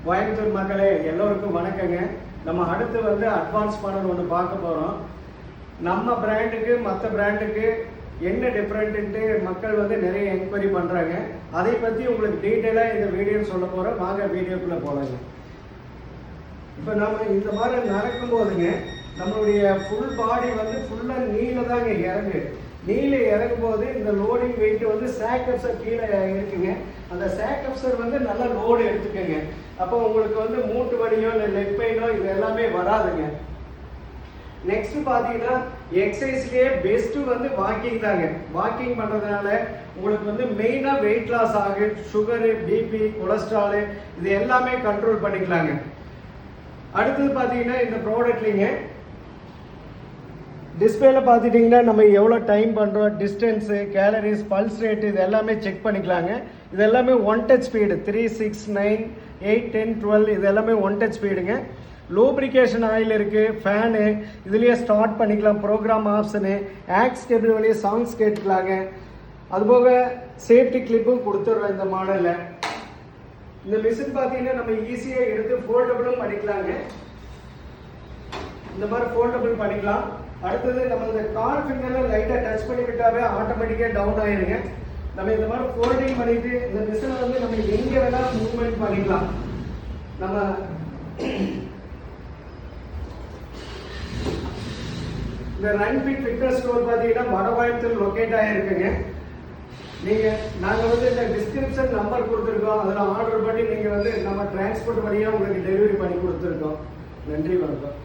கோயம்புத்தூர் மக்களே எல்லோருக்கும் வணக்கங்க. நம்ம அடுத்து வந்து அட்வான்ஸ் மாடல் ஒன்று பார்க்க போகிறோம். நம்ம பிராண்டுக்கு மற்ற பிராண்டுக்கு என்ன டிஃப்ரெண்ட்டு மக்கள் வந்து நிறைய என்கொயரி பண்ணுறாங்க. அதை பற்றி உங்களுக்கு டீட்டெயிலாக இந்த வீடியோ சொல்ல போகிறோம். வாங்க வீடியோக்குள்ளே போகலாங்க. இப்போ நம்ம இந்த மாதிரி நடக்கும்போதுங்க நம்மளுடைய ஃபுல் பாடி வந்து ஃபுல்லாக நீல தாங்க இறங்கு. நீல இறங்கும் போது இந்த லோடிங் வெயிட் வந்து சாக்கப்சர் கீழே இருக்குங்க. அந்த சாக்கப்சர் வந்து நல்லா லோடு எடுத்துக்கோங்க. அப்போ உங்களுக்கு வந்து மூட்டு வலியோ இல்லை லெக் பெயினோ இது எல்லாமே வராதுங்க. நெக்ஸ்ட் பார்த்தீங்கன்னா எக்ஸசைஸ்லேயே பெஸ்ட்டு வந்து வாக்கிங் தாங்க. வாக்கிங் பண்ணுறதுனால உங்களுக்கு வந்து மெயினாக வெயிட் லாஸ் ஆகும். சுகரு, பிபி, கொலஸ்ட்ராலு இது எல்லாமே கண்ட்ரோல் பண்ணிக்கலாங்க. அடுத்தது பார்த்தீங்கன்னா இந்த ப்ராடக்ட்லிங்க டிஸ்பிளேல பார்த்துட்டிங்கன்னா நம்ம எவ்வளோ டைம் பண்ணுறோம், டிஸ்டன்ஸு, கேலரிஸ், பல்ஸ் ரேட்டு இது எல்லாமே செக் பண்ணிக்கலாங்க. இது எல்லாமே ஒன் டச் ஸ்பீடு 3, 6, 9, 8, 10, 12 இது எல்லாமே ஒன் டச் ஸ்பீடுங்க. லூப்ரிகேஷன் ஆயில் இருக்குது, ஃபேனு இதுலேயே ஸ்டார்ட் பண்ணிக்கலாம், ப்ரோக்ராம் ஆப்ஷனு, ஆக்ஸ் கேபிள் வழியே சாங்ஸ் கேட்டுக்கலாங்க. அதுபோக சேஃப்டி கிளிப்பும் கொடுத்துட்றோம் இந்த மாடலில். இந்த மிஷின் பார்த்தீங்கன்னா நம்ம ஈஸியாக எடுத்து ஃபோல்டபுளும் பண்ணிக்கலாங்க. இந்த மாதிரி ஃபோல்டபுள் பண்ணிக்கலாம். அடுத்தது நம்ம இந்த கால் ஃபிங்கரில் லைட்டாக டச் பண்ணி விட்டாவே ஆட்டோமேட்டிக்காக டவுன் ஆயிருங்க. நம்ம இந்த மாதிரி ஃபோல்டிங் பண்ணிட்டு இந்த மிஷினை வந்து நம்ம எங்கே வேணாலும் மூவ்மெண்ட் பண்ணிக்கலாம். நம்ம இந்த ரன் ஃபிட் ஃபிட்னஸ் ஸ்டோர் பார்த்தீங்கன்னா வடவாயத்தில் லொக்கேட் ஆகிருக்குங்க. நாங்கள் வந்து இந்த டிஸ்கிரிப்ஷன் நம்பர் கொடுத்துருக்கோம். அதில் ஆர்டர் பண்ணி நீங்கள் வந்து நம்ம டிரான்ஸ்போர்ட் வழியாக உங்களுக்கு டெலிவரி பண்ணி கொடுத்துருக்கோம். நன்றி, வணக்கம்.